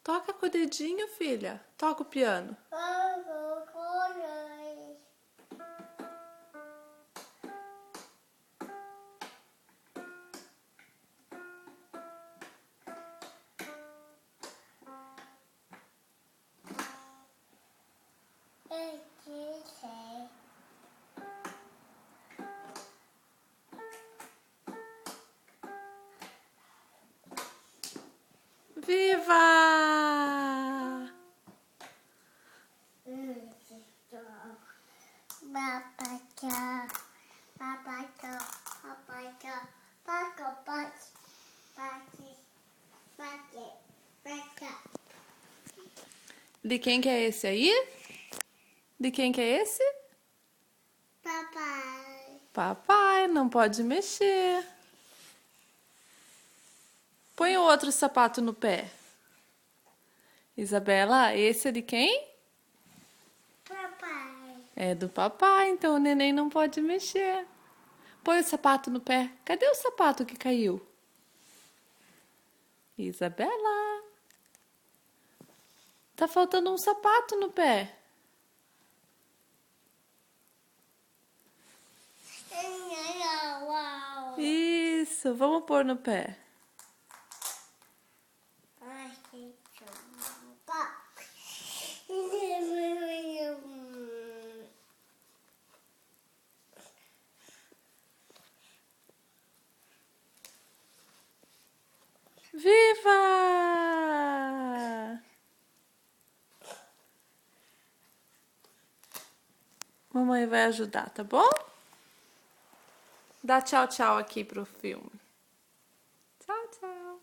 Toca com o dedinho, filha. Toca o piano. Viva! De quem que é esse aí? De quem que é esse? Papai. Papai, não pode mexer. Põe o outro sapato no pé. Isabela, esse é de quem? Papai. É do papai, então o neném não pode mexer. Põe o sapato no pé. Cadê o sapato que caiu? Isabela. Tá faltando um sapato no pé. Isso, vamos pôr no pé. Viva! Mamãe vai ajudar, tá bom? Dá tchau, tchau aqui pro filme. Tchau, tchau.